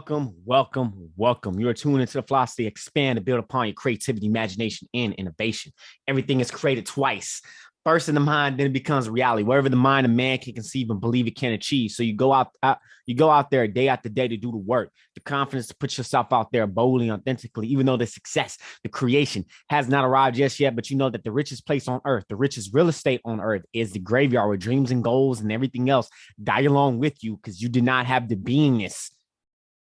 welcome. You're tuned into the philosophy, expand and build upon your creativity, imagination, and innovation. Everything is created twice. First in the mind, then it becomes reality. Wherever the mind of man can conceive and believe it can achieve. So you go out there day after day to do the work, the confidence to put yourself out there boldly, authentically, even though the success, the creation has not arrived just yet. But you know that the richest place on earth, the richest real estate on earth is the graveyard where dreams and goals and everything else die along with you because you did not have the beingness,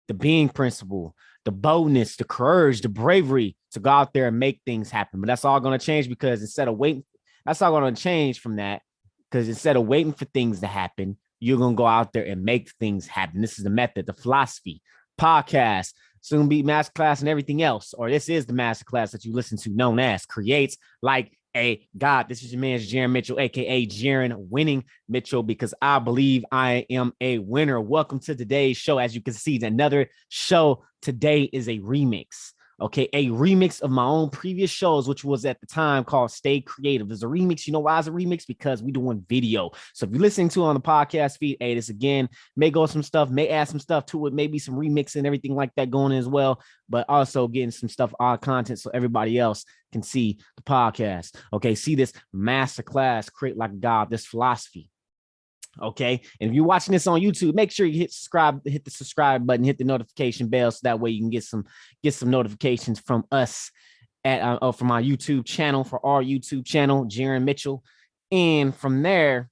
the being principle, the boldness, the courage, the bravery to go out there and make things happen. But that's all going to change because instead of waiting, that's all going to change from that. Because instead of waiting for things to happen, you're going to go out there and make things happen. This is the method, the philosophy, podcast, soon be masterclass and everything else. Or this is the masterclass that you listen to known as Creates Like a God. This is your man, Jaron Mitchell, aka Jaron Winning Mitchell, because I believe I am a winner. Welcome to today's show. As you can see, another show today is a remix. Okay, a remix of my own previous shows, which was at the time called Stay Creative. There's a remix. You know why it's a remix? Because we're doing video. So if you're listening to it on the podcast feed, hey, this again may go some stuff, may add some stuff to it, maybe some remix and everything like that going in as well, but also getting some stuff, odd content, so everybody else can see the podcast. Okay, see this masterclass, Create Like a God, this philosophy. Okay, and if you're watching this on YouTube, make sure you hit the subscribe button, hit the notification bell, so that way you can get some notifications from us from our YouTube channel, for our YouTube channel, Jaron Mitchell. And from there,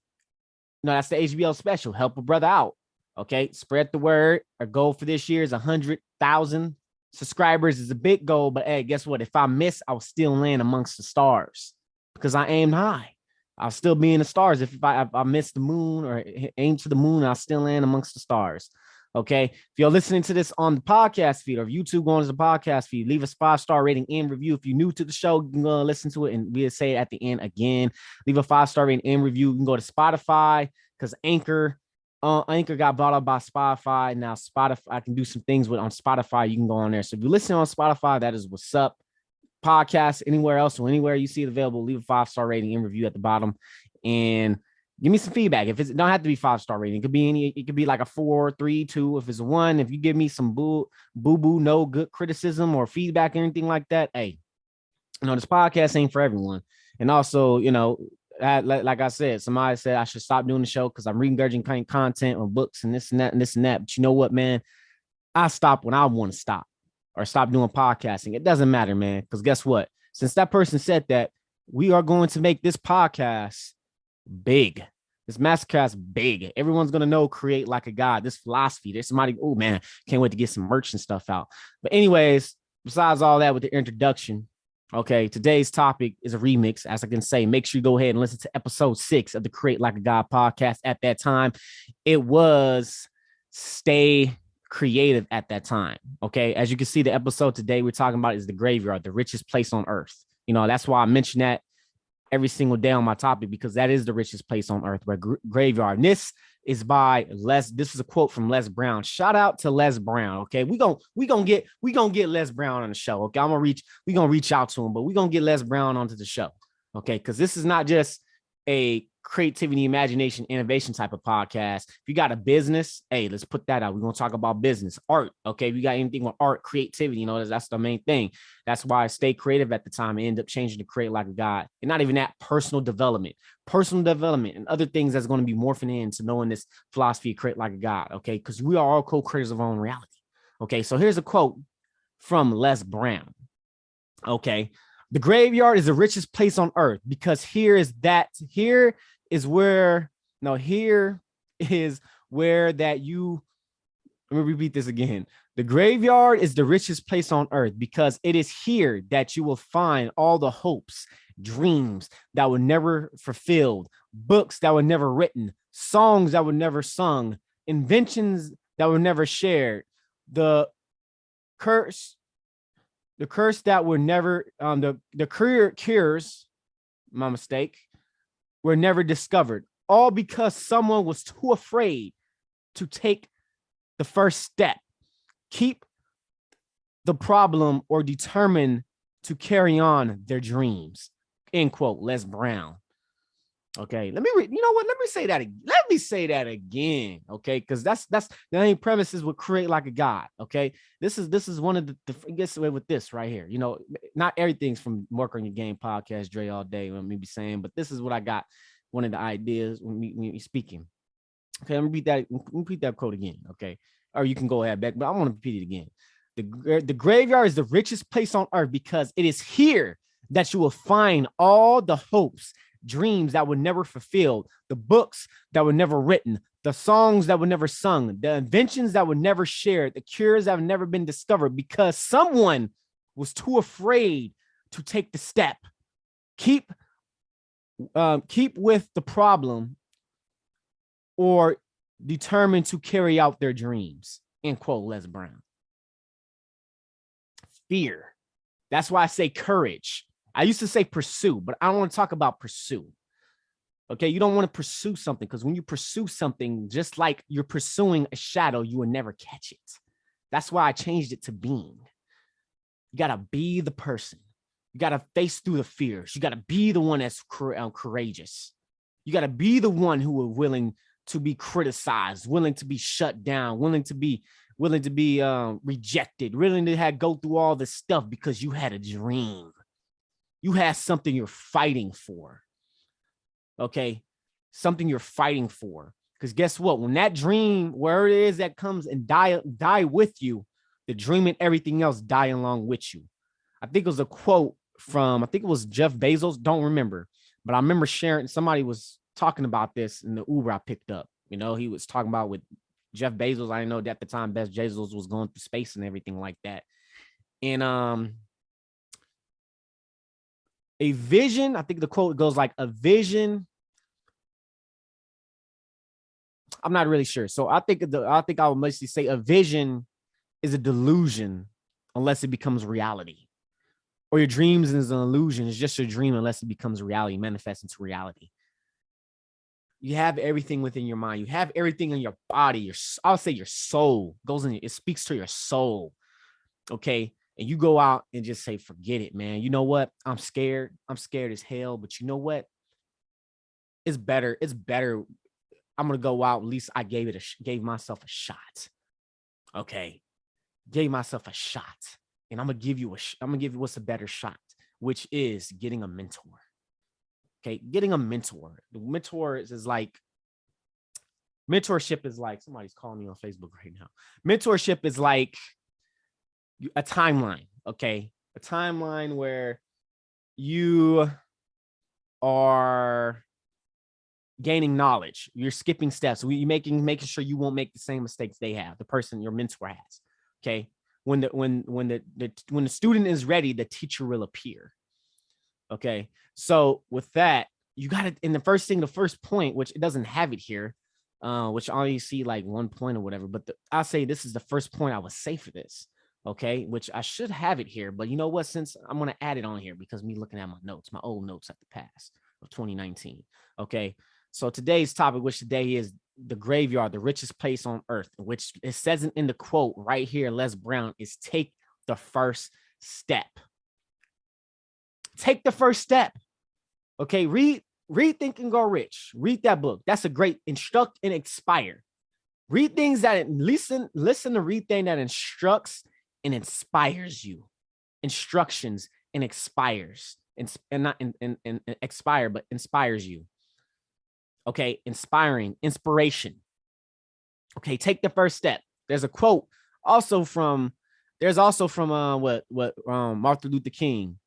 that's the HBO special, help a brother out. Okay, spread the word. Our goal for this year is 100,000 subscribers. Is a big goal, but hey, guess what? If I miss, I'll still land amongst the stars because I aimed high. I'll still be in the stars. If I miss the moon or aim to the moon, I'll still land amongst the stars. Okay. If you're listening to this on the podcast feed or YouTube going to the podcast feed, leave a 5-star rating and review. If you're new to the show, you can go listen to it, and we'll say it at the end again. Leave a 5-star rating and review. You can go to Spotify because Anchor got bought up by Spotify. Now Spotify, I can do some things on Spotify. You can go on there. So if you're listening on Spotify, that is what's up. Podcast anywhere else or anywhere you see it available, leave a 5-star rating and review at the bottom and give me some feedback. If it don't have to be 5-star rating, it could be like a 4, 3, 2. If it's a 1, if you give me some boo no good criticism or feedback or anything like that, hey, this podcast ain't for everyone. And also, like I said, somebody said I should stop doing the show because I'm regurgitating content on books and this and that and this and that. But you know what, man? I stop when I want to stop. Or stop doing podcasting. It doesn't matter, man. Because guess what? Since that person said that, we are going to make this podcast big. This masterclass big. Everyone's going to know Create Like a God. This philosophy. There's somebody, oh man, can't wait to get some merch and stuff out. But anyways, besides all that with the introduction, okay, today's topic is a remix. As I can say, make sure you go ahead and listen to episode 6 of the Create Like a God podcast. At that time, it was Stay Creative at that time. Okay, as you can see, the episode today we're talking about is the graveyard, the richest place on earth. That's why I mention that every single day on my topic, because that is the richest place on earth, where graveyard. And this is by Les. This is a quote from Les Brown. Shout out to Les Brown. Okay, we gonna get Les Brown on the show. Okay, we gonna reach out to him, but we gonna get Les Brown onto the show. Okay, because this is not just a creativity, imagination, innovation type of podcast. If you got a business, hey, let's put that out. We're going to talk about business, art. Okay. If you got anything with art, creativity, that's the main thing. That's why I stayed creative at the time and ended up changing to Create Like a God. And not even that, personal development and other things that's going to be morphing into knowing this philosophy, Create Like a God. Okay. Because we are all co-creators of our own reality. Okay. So here's a quote from Les Brown. Okay. The graveyard is the richest place on earth because here is where that you, let me repeat this again. The graveyard is the richest place on earth because it is here that you will find all the hopes, dreams that were never fulfilled, books that were never written, songs that were never sung, inventions that were never shared, the curse that were never, the cures, my mistake, were never discovered, all because someone was too afraid to take the first step, keep the problem, or determine to carry on their dreams. End quote, Les Brown. Okay, let me you know what? Let me say that. Let me say that again. Okay, because that's the main premises would create like a god. Okay, this is one of the gets away with this right here. You know, not everything's from Work on Your Game podcast, Dre all day. Let me be saying, but this is what I got. One of the ideas when we speaking. Okay, let me repeat that quote again. Okay, or you can go ahead back, but I want to repeat it again. The graveyard is the richest place on earth because it is here that you will find all the hopes, dreams that were never fulfilled, the books that were never written, the songs that were never sung, the inventions that were never shared, the cures that have never been discovered because someone was too afraid to take the step. Keep with the problem or determined to carry out their dreams. End quote, Les Brown. Fear. That's why I say courage. I used to say pursue, but I don't want to talk about pursue. Okay, you don't want to pursue something because when you pursue something, just like you're pursuing a shadow, you will never catch it. That's why I changed it to being. You got to be the person. You got to face through the fears. You got to be the one that's courageous. You got to be the one who are willing to be criticized, willing to be shut down, willing to be rejected, willing to go through all this stuff because you had a dream. You had something you're fighting for. Okay, something you're fighting for. Because guess what? When that dream, where it is that comes and die with you, the dream and everything else die along with you. I think it was a quote from, I think it was Jeff Bezos. Don't remember, but I remember sharing. Somebody was talking about this in the Uber I picked up. You know, he was talking about with Jeff Bezos. I didn't know that at the time Best Bezos was going through space and everything like that. And a vision, I think the quote goes like a vision. I'm not really sure. So I think I would mostly say a vision is a delusion unless it becomes reality. Or your dreams is an illusion. It's just your dream unless it becomes reality, manifests into reality. You have everything within your mind. You have everything in your body. I'll say your soul goes in. It speaks to your soul. Okay. And you go out and just say, forget it, man. You know what? I'm scared. I'm scared as hell. But you know what? It's better. It's better. I'm going to go out. At least I gave myself a shot. Okay. Gave myself a shot. And I'm going to give you what's a better shot, which is getting a mentor. Okay. Getting a mentor. The mentor is like, mentorship is like, somebody's calling me on Facebook right now. Mentorship is like a timeline. Okay. A timeline where you are gaining knowledge. You're skipping steps. You're making sure you won't make the same mistakes they have. The person your mentor has. Okay. When the student is ready, the teacher will appear. Okay. So with that, you got it in the first point, which it doesn't have it here, which I only see like 1 point or whatever. But I'll say this is the first point I would say for this. Okay. Which I should have it here. But you know what? Since I'm going to add it on here because me looking at my notes, my old notes at the past of 2019. Okay. So today's topic, which today is the graveyard, the richest place on earth, which it says in the quote right here, Les Brown, is take the first step. Take the first step. Okay, read Think and Grow Rich. Read that book. That's a great instruct and inspire. Read things that listen to read things that instructs and inspires you. Instructions and expires. And not expire, but inspires you. Okay, inspiration. Okay, take the first step. There's a quote also from Martin Luther King.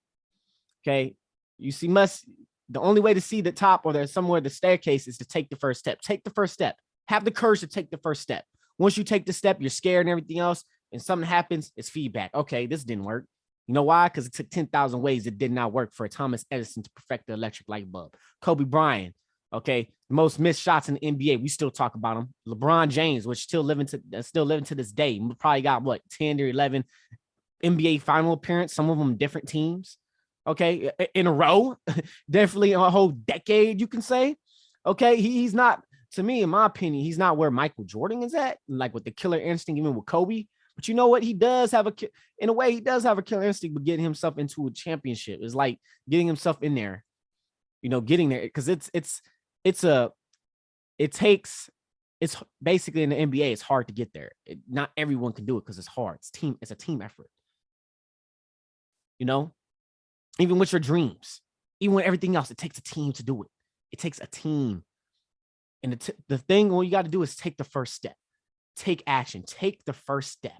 Okay, you see, the only way to see the top or there's somewhere the staircase is to take the first step. Take the first step. Have the courage to take the first step. Once you take the step, you're scared and everything else, and something happens, it's feedback. Okay, this didn't work. You know why? Because it took 10,000 ways it did not work for Thomas Edison to perfect the electric light bulb. Kobe Bryant. Okay, most missed shots in the NBA. We still talk about him. LeBron James, which still living to this day. We probably got 10 or 11 NBA final appearance. Some of them different teams. Okay, in a row, definitely a whole decade, you can say. Okay, he's not, to me, in my opinion, he's not where Michael Jordan is at, like with the killer instinct, even with Kobe. But you know what? He does have a killer instinct, but getting himself into a championship is like getting himself in there. You know, getting there because it's it's basically in the NBA, it's hard to get there. Not everyone can do it because it's hard. It's a team effort. You know, even with your dreams, even with everything else, it takes a team to do it. It takes a team. And the thing, what you got to do is take the first step. Take action. Take the first step.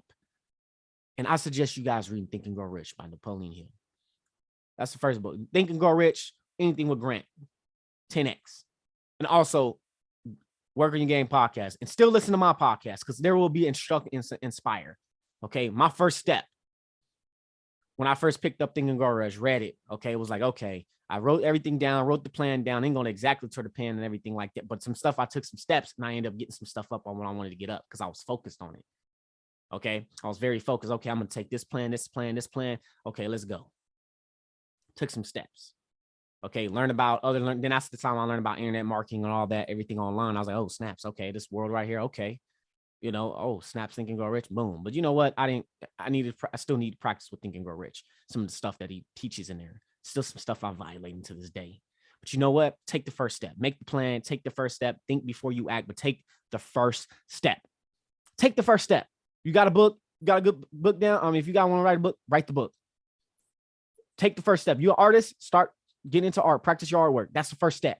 And I suggest you guys read Think and Grow Rich by Napoleon Hill. That's the first book. Think and Grow Rich, anything with Grant, 10X. And also Work on Your Game podcast. And still listen to my podcast because there will be inspire. Okay. My first step, when I first picked up Think and Grow Rich, read it. Okay. It was like, okay, I wrote everything down, wrote the plan down, ain't going exactly to the pen and everything like that. But some stuff, I took some steps and I ended up getting some stuff up on what I wanted to get up because I was focused on it. Okay. I was very focused. Okay. I'm going to take this plan, this plan, this plan. Okay. Let's go. Took some steps. Okay. Learn about then that's the time I learned about internet marketing and all that, everything online. I was like, oh, snaps. Okay. This world right here. Okay. You know, oh, snaps, Think and Grow Rich. Boom. But you know what? I still need to practice with Think and Grow Rich. Some of the stuff that he teaches in there. Still some stuff I'm violating to this day. But you know what? Take the first step. Make the plan. Take the first step. Think before you act, but take the first step. Take the first step. You got a book? You got a good book down? If you got one to write a book, write the book. Take the first step. You're an artist, start getting into art. Practice your artwork. That's the first step.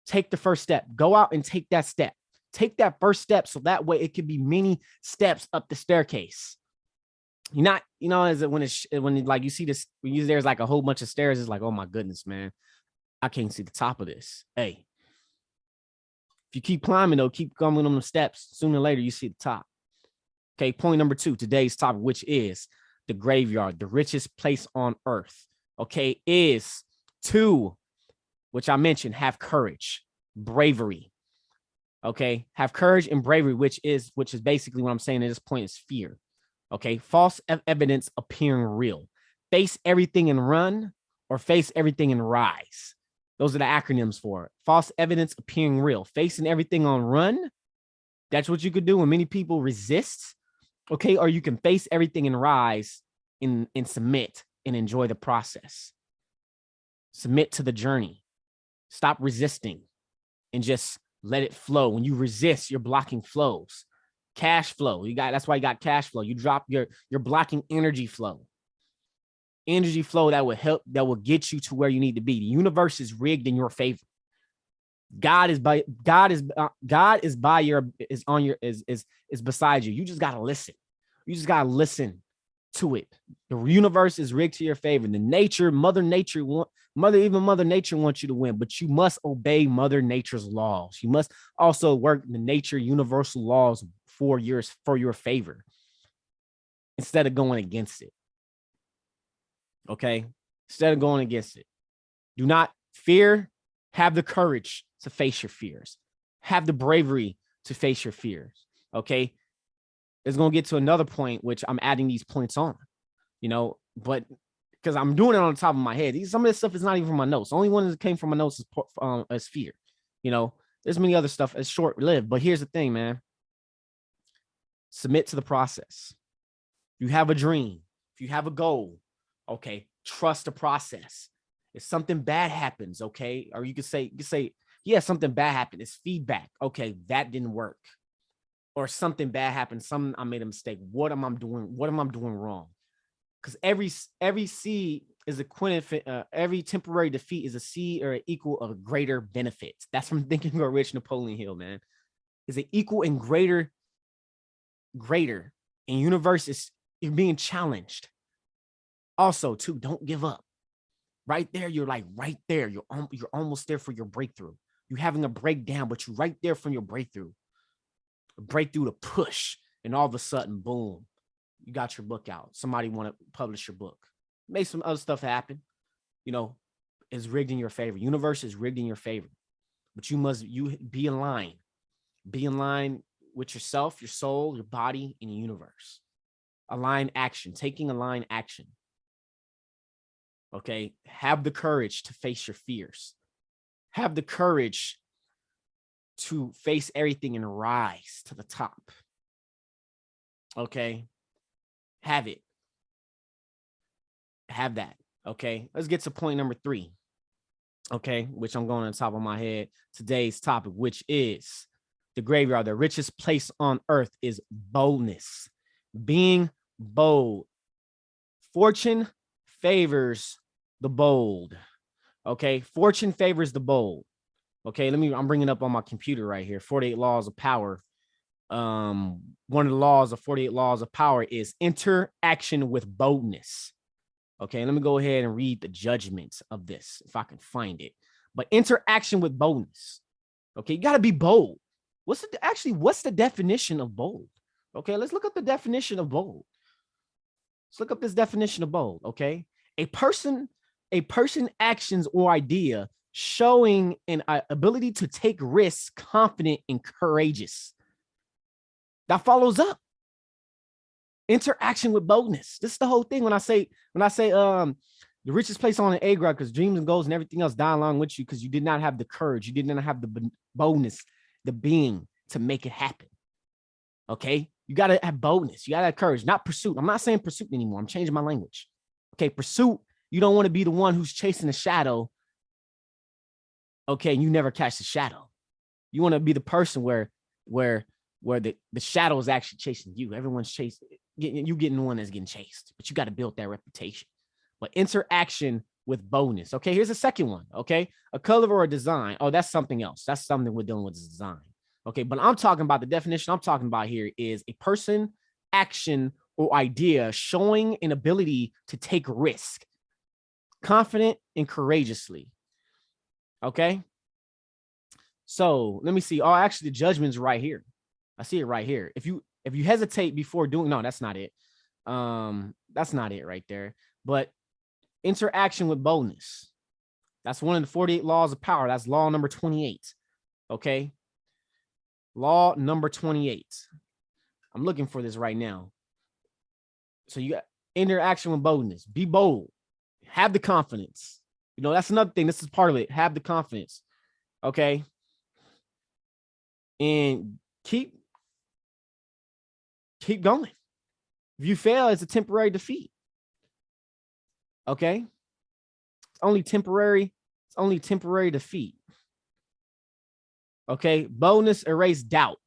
Take the first step. Go out and take that step. Take that first step so that way it could be many steps up the staircase. You're not, is it when like you see this, when there's like a whole bunch of stairs, it's like, oh my goodness, man, I can't see the top of this. Hey, if you keep climbing though, keep going on the steps, sooner or later you see the top. Okay, point number 2, today's topic, which is the graveyard, the richest place on earth. Okay, is to, which I mentioned, have courage, bravery. Okay, have courage and bravery, which is basically what I'm saying at this point is fear. Okay, false evidence appearing real. Face everything and run, or face everything and rise. Those are the acronyms for it. False evidence appearing real. Facing everything on run. That's what you could do when many people resist. Okay, or you can face everything and rise and submit and enjoy the process. Submit to the journey. Stop resisting and just let it flow. When you resist, you're blocking flows. Cash flow. That's why you got cash flow. You drop you're blocking energy flow. Energy flow that will help, that will get you to where you need to be. The universe is rigged in your favor. God is beside you. You just gotta listen. You just gotta listen to it. The universe is rigged to your favor. The nature, Mother Nature wants you to win, but you must obey Mother Nature's laws. You must also work the nature universal laws for your favor instead of going against it. Okay? Instead of going against it. Do not fear. Have the courage to face your fears. Have the bravery to face your fears. Okay? It's going to get to another point, which I'm adding these points on, but because I'm doing it on the top of my head. Some of this stuff is not even from my notes. The only one that came from my notes is fear. There's many other stuff as short-lived, but here's the thing, man. Submit to the process. If you have a dream, if you have a goal, okay, trust the process. If something bad happens, okay, or you could say, yeah, something bad happened. It's feedback. Okay, that didn't work. Or something bad happened. I made a mistake. What am I doing? What am I doing wrong? Because every seed is every temporary defeat is a seed or an equal of greater benefits. That's from Think and Grow Rich, Napoleon Hill, man. Is an equal and greater. And universe you're being challenged. Also, too, don't give up. Right there, you're like right there. You're almost there for your breakthrough. You're having a breakdown, but you're right there from your breakthrough. A breakthrough to push, and all of a sudden, boom, you got your book out. Somebody want to publish your book. Make some other stuff happen. Is rigged in your favor. Universe is rigged in your favor. But you be in line. Be in line with yourself, your soul, your body, and the universe. Align action. Taking aligned action. Okay? Have the courage to face your fears. Have the courage to face everything and rise to the top. Okay? Have it. Have that. Okay? Let's get to point number 3. okay, which I'm going on the top of my head. Today's topic, which is the graveyard. The richest place on earth is boldness, being bold. Fortune favors the bold. Okay, fortune favors the bold. Okay, I'm bringing up on my computer right here. 48 laws of power. One of the laws of 48 laws of power is interaction with boldness. Okay, let me go ahead and read the judgments of this if I can find it. But interaction with boldness. Okay, you got to be bold. What's the definition of bold? Okay, let's look up the definition of bold. Let's look up this definition of bold. Okay, a person actions or idea showing an ability to take risks, confident and courageous. That follows up interaction with boldness. This is the whole thing. When I say the richest place on an egg rock, because dreams and goals and everything else die along with you, because you did not have the courage, you did not have the boldness, the being to make it happen. Okay, you got to have boldness, you got to have courage, not pursuit. I'm not saying pursuit anymore, I'm changing my language. Okay, pursuit, you don't want to be the one who's chasing the shadow. Okay, you never catch the shadow. You want to be the person where the shadow is actually chasing you. Everyone's chasing you, getting the one that's getting chased, but you got to build that reputation. But interaction with boldness. Okay, here's a second one. Okay, a color or a design. Oh, that's something else. That's something we're dealing with is design. Okay, but I'm talking about the definition I'm talking about here is a person, action, or idea showing an ability to take risk, confident and courageously. Okay, so let me see. Oh, actually, the judgment's right here. I see it right here. If you hesitate before doing, no, that's not it. That's not it right there. But interaction with boldness. That's one of the 48 laws of power. That's law number 28. Okay. Law number 28. I'm looking for this right now. So you got interaction with boldness. Be bold. Have the confidence. You know, that's another thing. This is part of it. Have the confidence. Okay. And keep going. If you fail, it's a temporary defeat. Okay. It's only temporary defeat. Okay. Boldness erase doubt.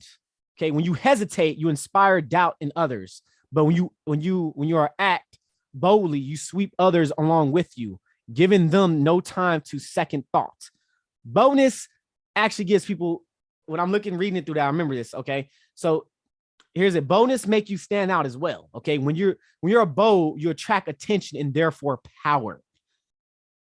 Okay. When you hesitate, you inspire doubt in others. But when you are act boldly, you sweep others along with you, giving them no time to second thought. Boldness actually gives people, when I'm reading it through that, I remember this. Okay. So here's a bonus, make you stand out as well. Okay. When you're a bold, you attract attention and therefore power.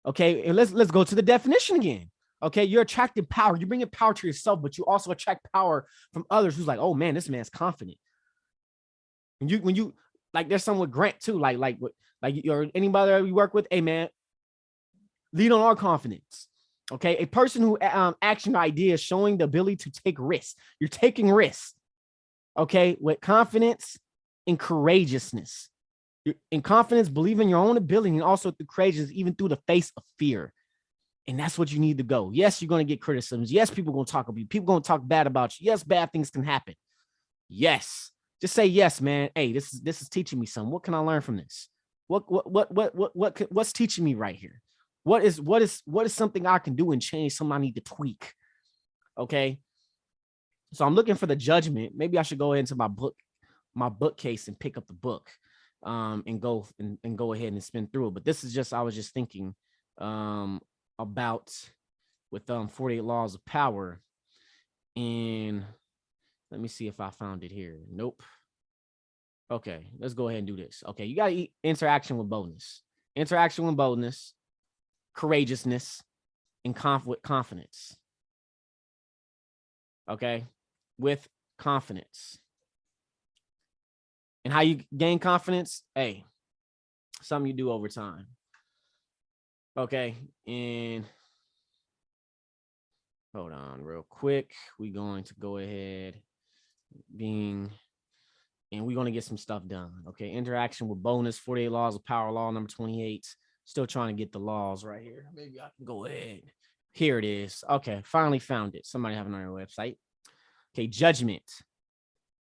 Okay. And let's go to the definition again. Okay. You're attracting power. You're bringing power to yourself, but you also attract power from others who's like, oh man, this man's confident. When you like, there's some with Grant too, like or anybody that we work with, hey man, lead on our confidence. Okay. A person who action ideas showing the ability to take risks. You're taking risks. Okay. With confidence and courageousness. In confidence, believe in your own ability, and also through courageous, even through the face of fear. And that's what you need to go. Yes, you're going to get criticisms. Yes, people are going to talk about you. People are going to talk bad about you. Yes, bad things can happen. Yes. Just say yes, man. Hey, this is teaching me something. What can I learn from this? What's teaching me right here? What is something I can do and change, something I need to tweak? Okay. So I'm looking for the judgment. Maybe I should go into my bookcase and pick up the book, and go ahead and spin through it. But this is just, I was just thinking about with 48 laws of power. And let me see if I found it here. Nope. Okay, let's go ahead and do this. Okay, you got to eat interaction with boldness. Interaction with boldness, courageousness, and confidence. Okay, with confidence. And how you gain confidence? Hey, something you do over time. Okay, and hold on real quick. We're going to go ahead and we're going to get some stuff done. Okay, interaction with bonus, 48 laws of power, law number 28. Still trying to get the laws right here. Maybe I can go ahead. Here it is. Okay, finally found it. Somebody have it on their website. Okay, judgment.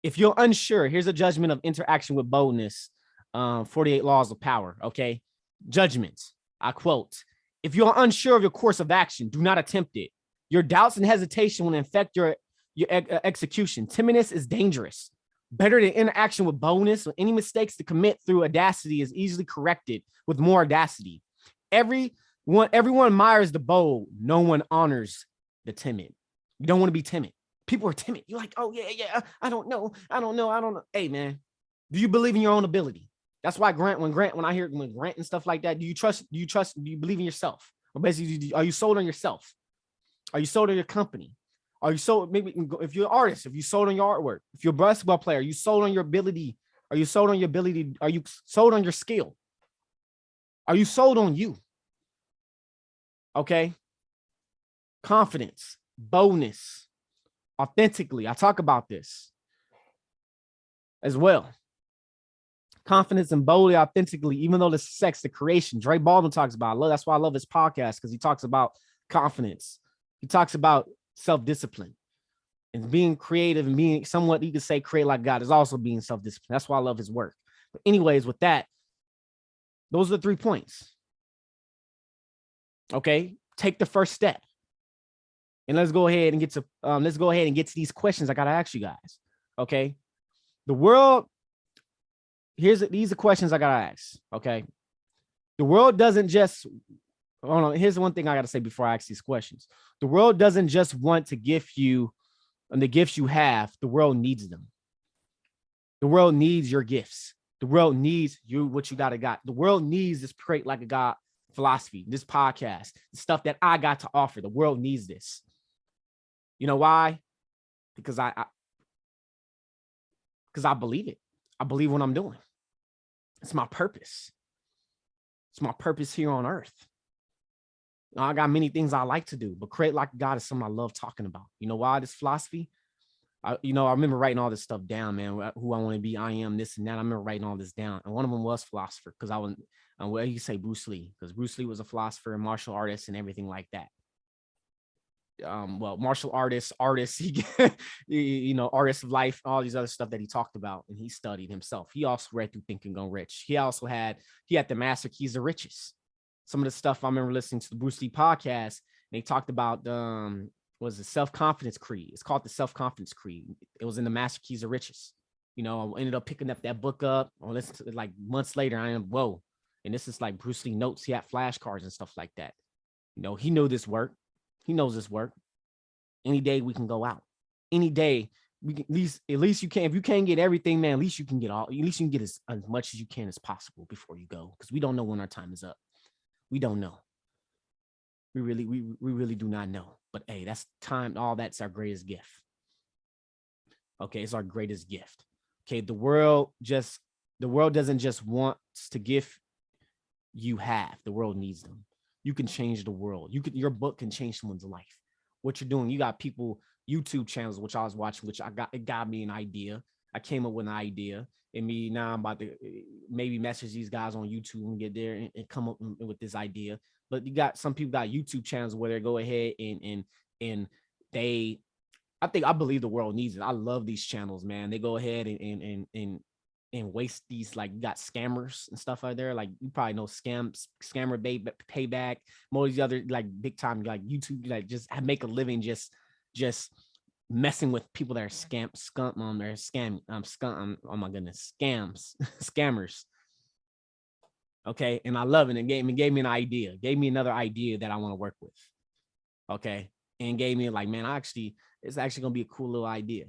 If you're unsure, here's a judgment of interaction with boldness, 48 laws of power. Okay, judgment. I quote, If you are unsure of your course of action, do not attempt it. Your doubts and hesitation will infect your execution. Timidness is dangerous. Better than interaction with boldness. With any mistakes to commit through audacity is easily corrected with more audacity. Everyone admires the bold. No one honors the timid. You don't want to be timid. People are timid. You're like, oh yeah. I don't know. Hey man, do you believe in your own ability? That's why when I hear Grant and stuff like that, do you believe in yourself? Or basically, are you sold on yourself? Are you sold on your company? Are you sold, maybe if you're an artist, if you sold on your artwork, if you're a basketball player, are you sold on your ability? Are you sold on your ability? Are you sold on your skill? Are you sold on you? Okay. Confidence, boldness, authentically. I talk about this as well. Confidence and boldly, authentically, even though the sex, the creation, Dre Baldwin talks about. That's why I love his podcast, because he talks about confidence. He talks about self-discipline and being creative and being somewhat, you could say, create like God is also being self-disciplined. That's why I love his work. But anyways, with that, those are the 3 points. Okay, take the first step. And let's go ahead and get to these questions I gotta ask you guys. Okay, the world. These are questions I gotta ask. Okay, the world doesn't just. Hold on. Here's one thing I gotta say before I ask these questions. The world doesn't just want to gift you, and the gifts you have. The world needs them. The world needs your gifts. The world needs you. What you got. The world needs this Create Like a God philosophy. This podcast, the stuff that I got to offer. The world needs this. You know why? Because I believe it. I believe what I'm doing. It's my purpose. It's my purpose here on earth. I got many things I like to do, but Create Like God is something I love talking about. You know why? This philosophy. I remember writing all this stuff down, man. Who I want to be, I am this and that. I remember writing all this down, and one of them was philosopher, because I was, well, you say Bruce Lee, because Bruce Lee was a philosopher and martial artist and everything like that. Well, martial artist, he, artist of life, all these other stuff that he talked about and he studied himself. He also read through Think and Go Rich. He had the master keys to riches. Some of the stuff I remember listening to the Bruce Lee podcast, and they talked about was the self-confidence creed. It's called the self-confidence creed. It was in the Master Keys of Riches. I ended up picking up that book up, or listen to it like months later. I am whoa, and this is like Bruce Lee notes. He had flashcards and stuff like that. He knew this work. He knows this work. Any day we can go out. Any day we can, at least you can. If you can't get everything, man, at least you can get all. At least you can get as much as you can as possible before you go, because we don't know when our time is up. We don't know. We really do not know. But hey, that's time. All that's our greatest gift. Okay, it's our greatest gift. Okay, the world doesn't just want to give you have. The world needs them. You can change the world. Your book can change someone's life. What you're doing, you got people, YouTube channels, which I was watching, it got me an idea. I came up with an idea, and now I'm about to maybe message these guys on YouTube and get there and come up with this idea. But you got some people got YouTube channels where they go ahead and they, I believe the world needs it. I love these channels, man. They go ahead and waste these, like, you got scammers and stuff out there. Like, you probably know scammer payback, more of these other like big time like YouTube, like just make a living just messing with people that are scammers. Okay, and I love it. And gave me an idea, gave me another idea that I want to work with. Okay, and gave me like, man, it's actually gonna be a cool little idea.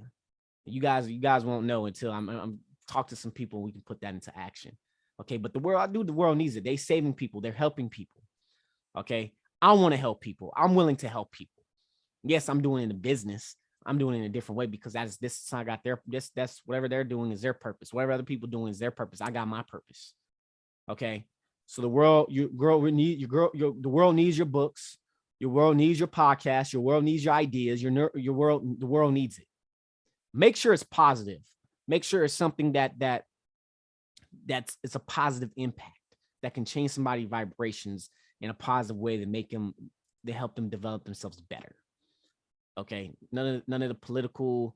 You guys won't know until I'm talk to some people and we can put that into action. Okay, but the world needs it. They saving people, they're helping people. Okay, I want to help people. I'm willing to help people. Yes, I'm doing it in a business. I'm doing it in a different way, because I got that's whatever they're doing is their purpose. Whatever other people doing is their purpose. I got my purpose. Okay, so the world needs your books. Your world needs your podcast. Your world needs your ideas. The world needs it. Make sure it's positive. Make sure it's something that's it's a positive impact that can change somebody's vibrations in a positive way to help them develop themselves better. Okay, none of the political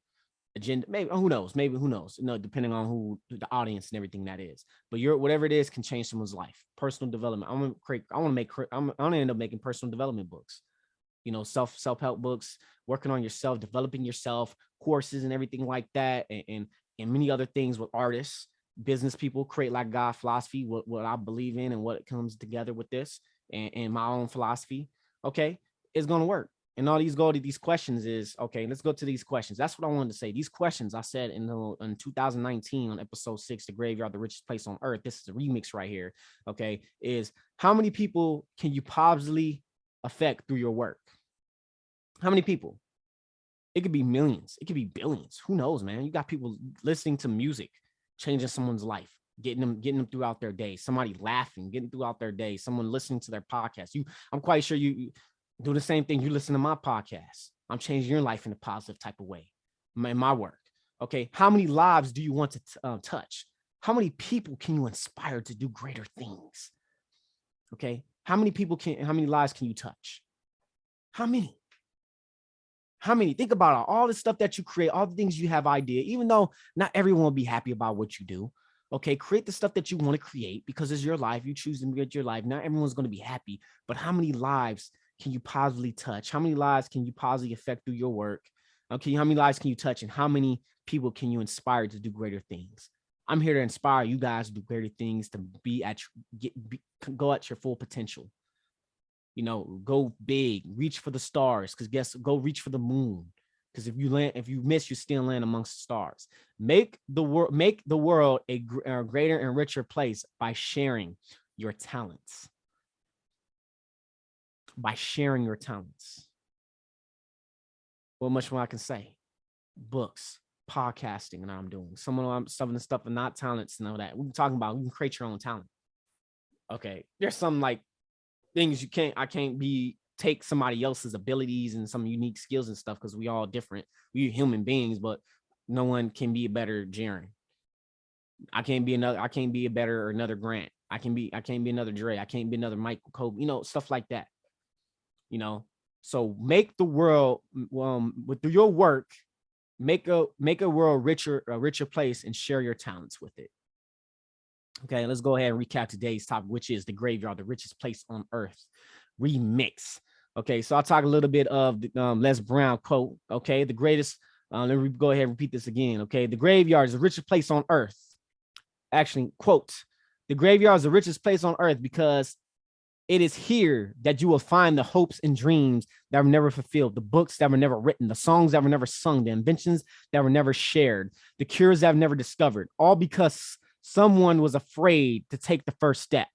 agenda. Maybe who knows? Maybe who knows? Depending on who the audience and everything that is. But whatever it is can change someone's life. Personal development. I want to create. I want to make. I'm gonna end up making personal development books. Self-help books, working on yourself, developing yourself, courses and everything like that, and many other things with artists, business people, create like God philosophy, what I believe in and what comes together with this and my own philosophy. Okay, it's gonna work. And all these go to these questions is okay. Let's go to these questions. That's what I wanted to say. These questions I said in 2019 on episode 6, the graveyard, the richest place on earth. This is a remix right here. Okay, is how many people can you positively affect through your work? How many people? It could be millions. It could be billions. Who knows, man? You got people listening to music, changing someone's life, getting them throughout their day. Somebody laughing, getting throughout their day. Someone listening to their podcast. I'm quite sure you do the same thing. You listen to my podcast. I'm changing your life in a positive type of way. In my work. Okay. How many lives do you want to touch? How many people can you inspire to do greater things? Okay. How many lives can you touch? How many? Think about all the stuff that you create, all the things you have idea, even though not everyone will be happy about what you do. Okay. Create the stuff that you want to create because it's your life. You choose to get your life. Not everyone's going to be happy, but how many lives can you positively touch? How many lives can you positively affect through your work? Okay. How many lives can you touch and how many people can you inspire to do greater things? I'm here to inspire you guys to do greater things, to go at your full potential. Go big, reach for the stars, because go reach for the moon. Because if you miss, you still land amongst the stars. Make the world a greater and richer place by sharing your talents. By sharing your talents. What much more I can say? Books, podcasting, and I'm doing some of the stuff are not talents and all that. We're talking about you can create your own talent. Okay, there's some like things I can't take somebody else's abilities and some unique skills and stuff because we all different. We're human beings, but no one can be a better Jaren. I can't be another Grant. I can't be another Dre. I can't be another Michael Kobe, stuff like that. So make the world with your work, make a world a richer place and share your talents with it. Okay, let's go ahead and recap today's topic, which is the graveyard, the richest place on earth remix. Okay, so I'll talk a little bit of the Les Brown quote. Okay, the greatest. Let me go ahead and repeat this again. Okay, the graveyard is the richest place on earth. Actually, quote, the graveyard is the richest place on earth because it is here that you will find the hopes and dreams that were never fulfilled, the books that were never written, the songs that were never sung, the inventions that were never shared, the cures that were never discovered, all because someone was afraid to take the first step.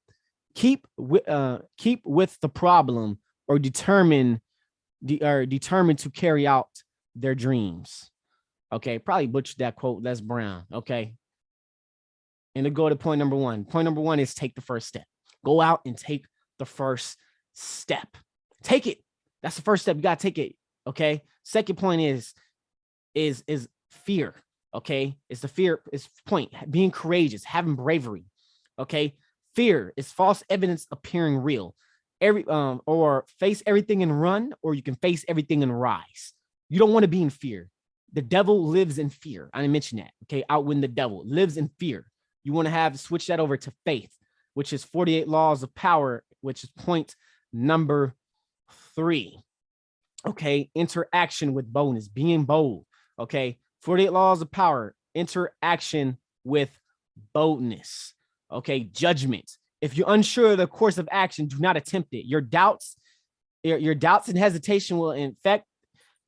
Keep with the problem or determined to carry out their dreams. Okay, probably butchered that quote. Les Brown. Okay, and to go to point number one. Point number one is take the first step. Go out and take the first step. Take it. That's the first step. You gotta take it. Okay. Second point is fear. Okay, it's the fear. It's point being courageous, having bravery. Okay, fear is false evidence appearing real. Or face everything and run, or you can face everything and rise. You don't want to be in fear. The devil lives in fear. I didn't mention that. Okay, outwin the devil lives in fear. You want to switch that over to faith, which is 48 laws of power, which is point number 3. Okay, interaction with boldness, being bold. Okay, 48 laws of power, interaction with boldness. Okay, judgment. If you're unsure of the course of action, do not attempt it. Your doubts and hesitation will infect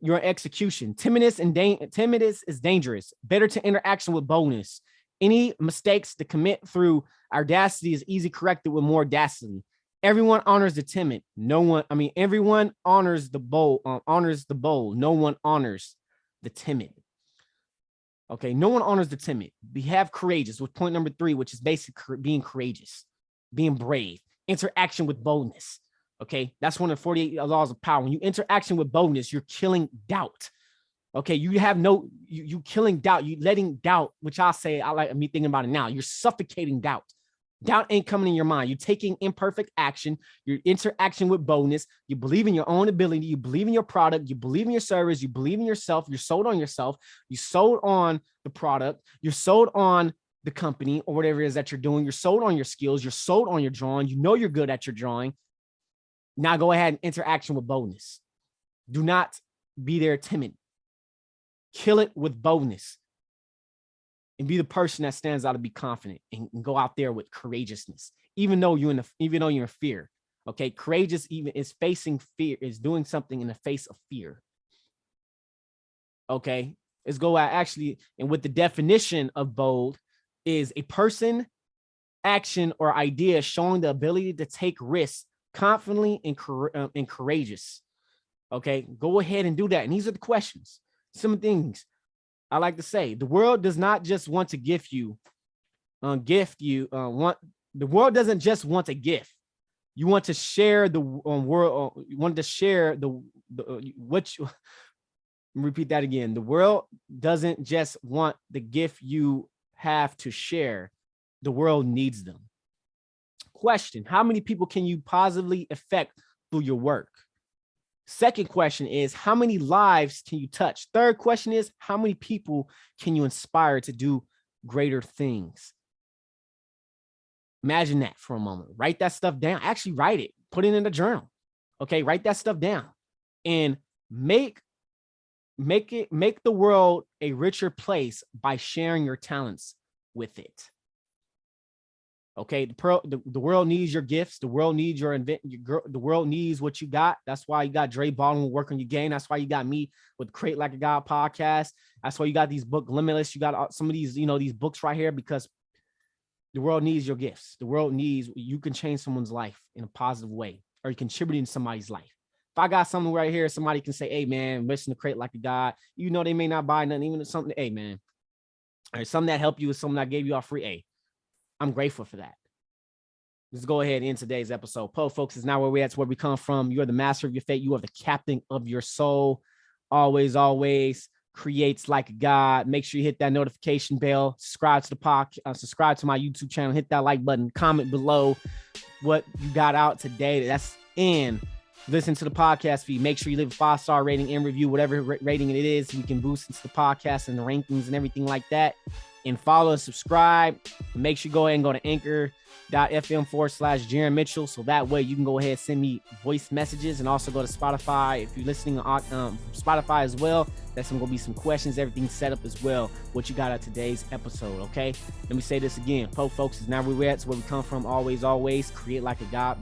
your execution. Timidness is dangerous. Better to interaction with boldness. Any mistakes to commit through audacity is easily corrected with more audacity. Everyone honors the timid. Everyone honors the bold. No one honors the timid. Okay, no one honors the timid. Have courageous with point number 3, which is basically being courageous, being brave, interaction with boldness. Okay, that's one of the 48 laws of power. When you interaction with boldness, you're killing doubt. Okay, you killing doubt. You letting doubt, which I like me thinking about it now. You're suffocating doubt. Doubt ain't coming in your mind. You're taking imperfect action. You're interaction with boldness. You believe in your own ability. You believe in your product. You believe in your service. You believe in yourself. You're sold on yourself. You sold on the product. You're sold on the company or whatever it is that you're doing. You're sold on your skills. You're sold on your drawing. You know you're good at your drawing. Now go ahead and interaction with boldness. Do not be there timid. Kill it with boldness. And be the person that stands out to be confident and go out there with courageousness, even though you're in fear. Okay, courageous even is facing fear, is doing something in the face of fear. Okay, let's go out actually, and with the definition of bold is a person, action, or idea showing the ability to take risks confidently and courageous. Okay, go ahead and do that. And these are the questions. Some things I like to say: the world does not just want to gift you. The world doesn't just want a gift. You want to share the world. You want to share repeat that again. The world doesn't just want the gift you have to share. The world needs them. Question: how many people can you positively affect through your work? Second question is, how many lives can you touch? Third question is, how many people can you inspire to do greater things? Imagine that for a moment. Write that stuff down. Actually write it. Put it in a journal. Okay, write that stuff down and make the world a richer place by sharing your talents with it. Okay, the world needs your gifts. The world needs the world needs what you got. That's why you got Dre Baldwin working your game. That's why you got me with Create Like a God podcast. That's why you got these book Limitless. You got some of these, these books right here, because the world needs your gifts. The world needs, you can change someone's life in a positive way, or you contribute in somebody's life. If I got something right here, somebody can say, hey man, listen to Create Like a God. They may not buy nothing, even something, hey man, or something that helped you with something that gave you all free. Hey, I'm grateful for that. Let's go ahead and end today's episode. Folks, is not where we're at. It's where we come from. You are the master of your fate. You are the captain of your soul. Always creates like a God. Make sure you hit that notification bell. Subscribe to the podcast. Subscribe to my YouTube channel. Hit that like button. Comment below what you got out today. That's in. Listen to the podcast feed. Make sure you leave a 5-star rating and review, whatever rating it is. We can boost into the podcast and the rankings and everything like that. And follow and subscribe. And make sure you go ahead and go to anchor.fm/Jaron Mitchell. So that way you can go ahead and send me voice messages, and also go to Spotify. If you're listening on Spotify as well, that's going to be some questions, everything set up as well, what you got at today's episode. Okay. Let me say this again. Folks, is not where we're at. It's where we come from. Always create like a God.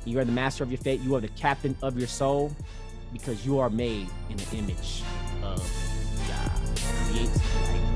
You are the master of your fate. You are the captain of your soul, because you are made in the image of God. Create like